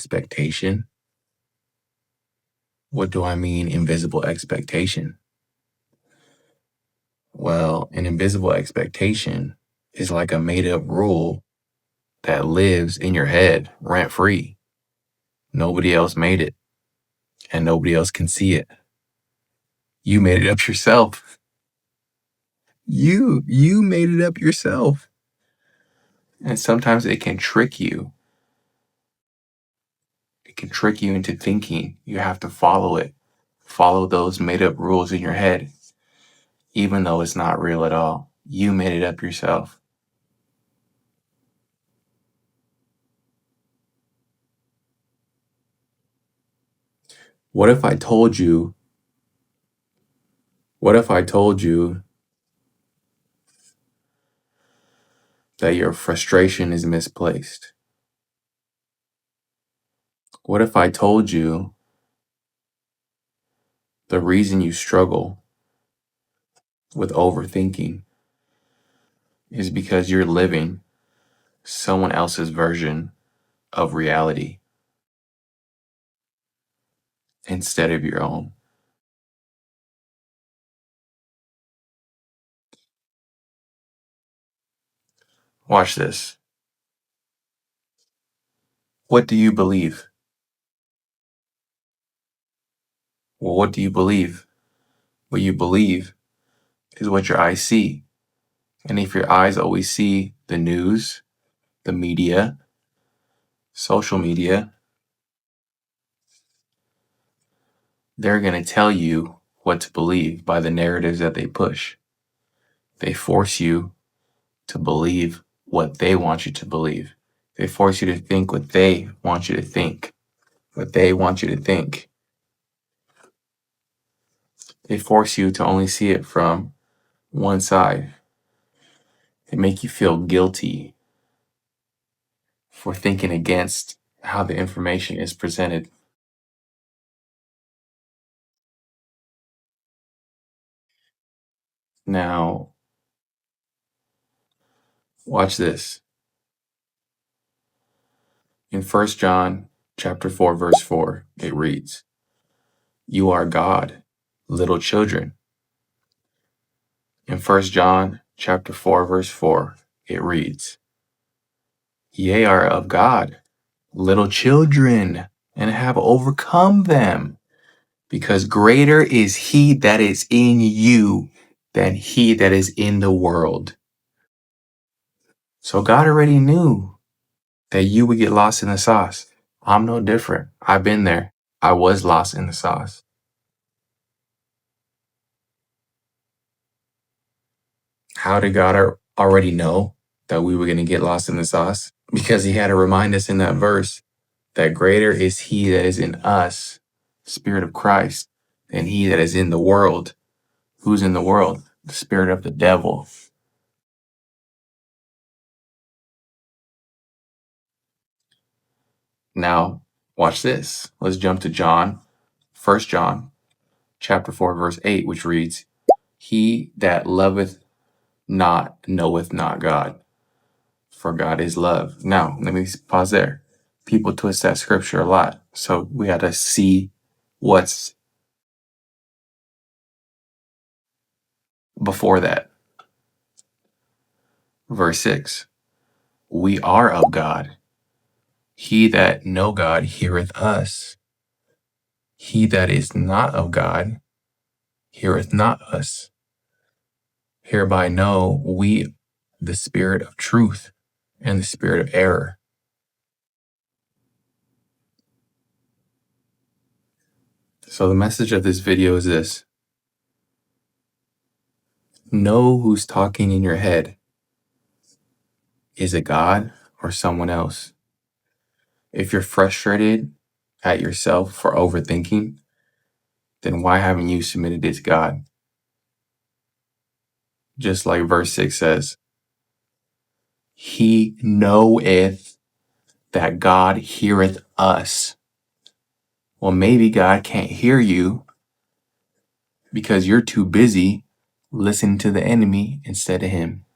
expectation? What do I mean, invisible expectation? Well, an invisible expectation is like a made up rule that lives in your head rent free. Nobody else made it, and nobody else can see it. You made it up yourself. You made it up yourself. And sometimes it can trick you. It can trick you into thinking you have to follow it. Follow those made up rules in your head, even though it's not real at all. You made it up yourself. What if I told you, what if I told you that your frustration is misplaced? What if I told you the reason you struggle with overthinking is because you're living someone else's version of reality instead of your own? Watch this. What do you believe? Well, what do you believe? What you believe is what your eyes see. And if your eyes always see the news, the media, social media, they're going to tell you what to believe by the narratives that they push. They force you to believe what they want you to believe. They force you to think what they want you to think. What they want you to think. They force you to only see it from one side. They make you feel guilty for thinking against how the information is presented. Now, watch this. In 1 John chapter 4, verse 4, it reads, "You are God, little children." In 1 John chapter 4, verse 4, it reads, "Ye are of God, little children, and have overcome them, because greater is he that is in you than he that is in the world." So God already knew that you would get lost in the sauce. I'm no different. I've been there. I was lost in the sauce. How did God already know that we were going to get lost in the sauce? Because he had to remind us in that verse that greater is he that is in us, Spirit of Christ, than he that is in the world. Who's in the world? The spirit of the devil. Now, watch this. Let's jump to John, 1 John chapter 4, verse 8, which reads, "He that loveth not knoweth not God, for God is love." Now, let me pause there. People twist that scripture a lot. So we got to see what's before that. Verse 6, "We are of God. He that know God heareth us. He that is not of God heareth not us. Hereby know we the spirit of truth and the spirit of error." So the message of this video is this: know who's talking in your head. Is it God or someone else? If you're frustrated at yourself for overthinking, then why haven't you submitted it to God? Just like verse 6 says, "He knoweth that God heareth us." Well, maybe God can't hear you because you're too busy listening to the enemy instead of him.